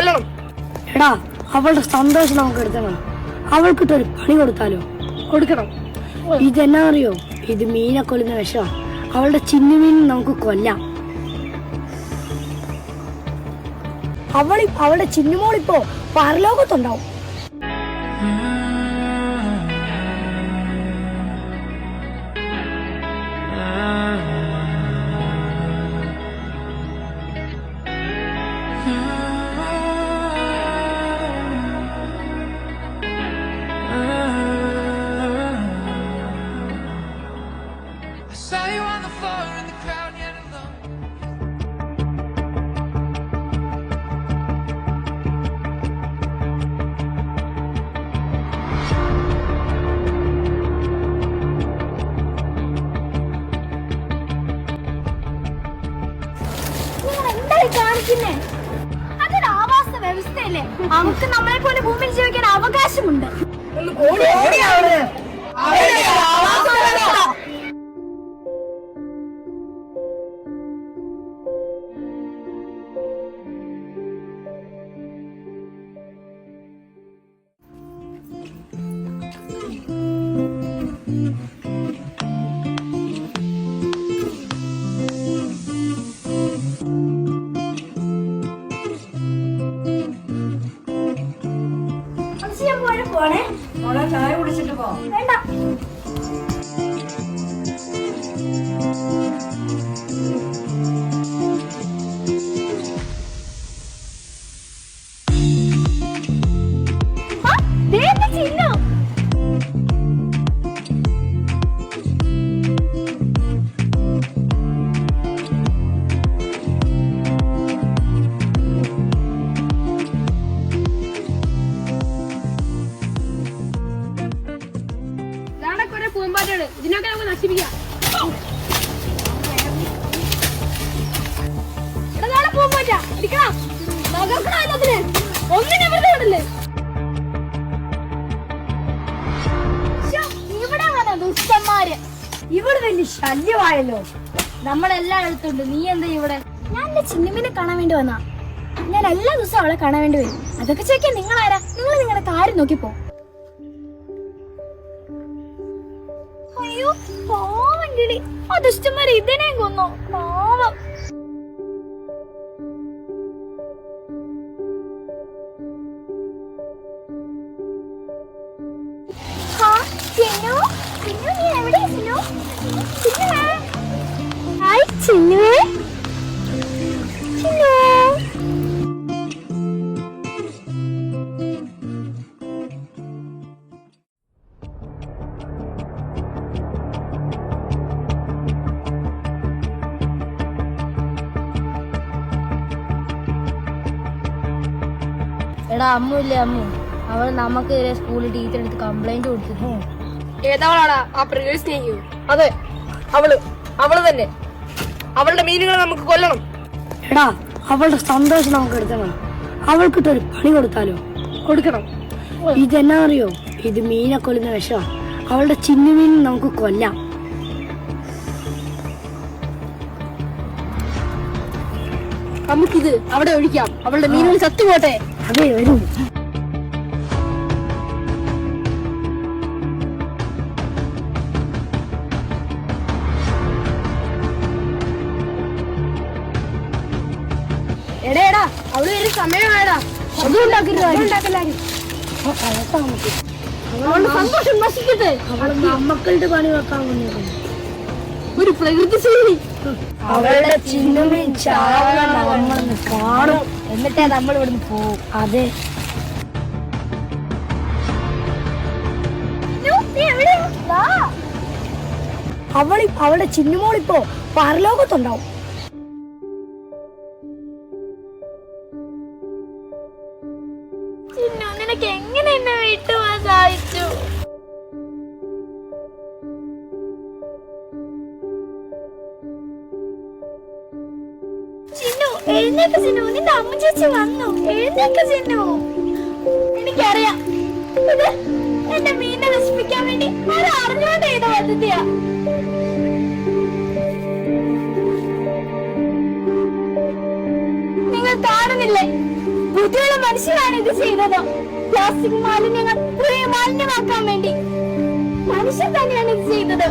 കൊല്ലണം. എടാ, അവളുടെ സന്തോഷം നമുക്ക് എടുക്കണം. അവൾക്കിട്ടൊരു പണി കൊടുത്താലോ? കൊടുക്കണം. ഇതെന്നാ അറിയോ? ഇത് മീനെ കൊല്ലുന്ന വിഷമാ. അവളുടെ ചിന്നുമീൻ നമുക്ക് കൊല്ലാം. അവളുടെ ചിന്നുമോളിപ്പോ പരലോകത്തുണ്ടാവും. അതൊരു ആവാസ വ്യവസ്ഥയല്ലേ? നമുക്ക് നമ്മളെ പോലെ ഭൂമിയിൽ ജീവിക്കാൻ അവകാശമുണ്ട്. ചായ കുടിച്ചിട്ട് പോ. വേണ്ട, ചിന്നു പൂമ്പാറ്റാണ്. ഇതിനൊക്കെ നമുക്ക് നശിപ്പിക്കാം. ഇവിടെ വലിയ ശല്യമായല്ലോ. നമ്മളെല്ലായിടത്തുണ്ട്. നീ എന്താ ഇവിടെ? ഞാൻ എന്റെ ചിന്നുമിനെ കാണാൻ വേണ്ടി വന്നാ. ഞാൻ എല്ലാ ദിവസവും അവളെ കാണാൻ വേണ്ടി വരും. അതൊക്കെ ചോദിക്കാൻ നിങ്ങളാരാ? നിങ്ങൾ നിങ്ങളുടെ കാര്യം നോക്കിപ്പോ. അയ്യോ പാവം കിളി, ആ ദുഷ്ടന്മാരെ ഇതിനെയും കൊന്നോ. പാവം. ചിന്നു, ചിന്നു നീ എവിടെയാ ചിന്നു? ചിന്നുവേ, ഹായ് ചിന്നുവേ, ചിന്നു. എടാ അമ്മു ഇല്ലേ, അമ്മു അവൾ നമുക്കെതിരെ സ്കൂളിൽ ടീച്ചർ എടുത്ത് കംപ്ലൈന്റ് കൊടുത്തിരുന്നു. ഏതവളാടാ ആ പ്രിയ സ്നേഹിയോ? അതെ, അവള് തന്നെ. അവളുടെ മീനുകളെ നമുക്ക് കൊല്ലണം. എടാ, അവളുടെ സന്തോഷം നമുക്ക് എടുക്കണം. അവൾക്കിട്ടൊരു പണി കൊടുത്താലോ? കൊടുക്കണം. ഇതെന്നാ അറിയോ? ഇത് മീനെ കൊല്ലുന്ന വിഷമാ. അവളുടെ ചിന്നുമീൻ നമുക്ക് കൊല്ലാം. നമുക്കിത് അവിടെ ഒഴിക്കാം. അവളുടെ മീനുകൾ ചത്തുപോട്ടെ. അതെ, വരും. എടാ അവള് ഒരു സമയമായടാ. അവളുടെ സന്തോഷം നശിക്കട്ടെ. അവളെ മക്കളുടെ പണി വെക്കാൻ വന്നിരുന്നു. ഒരു പ്രകൃതി ശൈലി. അവളുടെ ചിന്നുമീൻ ചാവണം നമ്മളൊന്ന് കാണും. എന്നിട്ടേ നമ്മൾ ഇവിടുന്ന് പോവും. അതെ, അവളുടെ ചിന്നുമോളിപ്പോ പരലോകത്തുണ്ടാവും. ചിന്നു, നിനക്ക് എങ്ങനെ എന്നെ വിട്ടുപോകാൻ സാധിച്ചു? ചിന്നു എഴുന്നേക്ക്. ചിന്നു, നിന്റെ അമ്മ ചേച്ചി വന്നു. എഴുന്നേക്ക് ചിന്നു. എനിക്കറിയാം, ഇത് എന്റെ മീനെ നശിപ്പിക്കാൻ വേണ്ടി അത് അറിഞ്ഞുകൊണ്ട് ചെയ്ത പദ്ധതിയാ. നിങ്ങൾ കാണുന്നില്ലേ? ബുദ്ധിയുള്ള മനുഷ്യരാണ് ഇത് ചെയ്തത്. പ്ലാസ്റ്റിക് മാലിന്യങ്ങൾ പുഴയെ മാലിന്യമാക്കാൻ വേണ്ടി മനുഷ്യർ തന്നെയാണ് ഇത് ചെയ്തത്.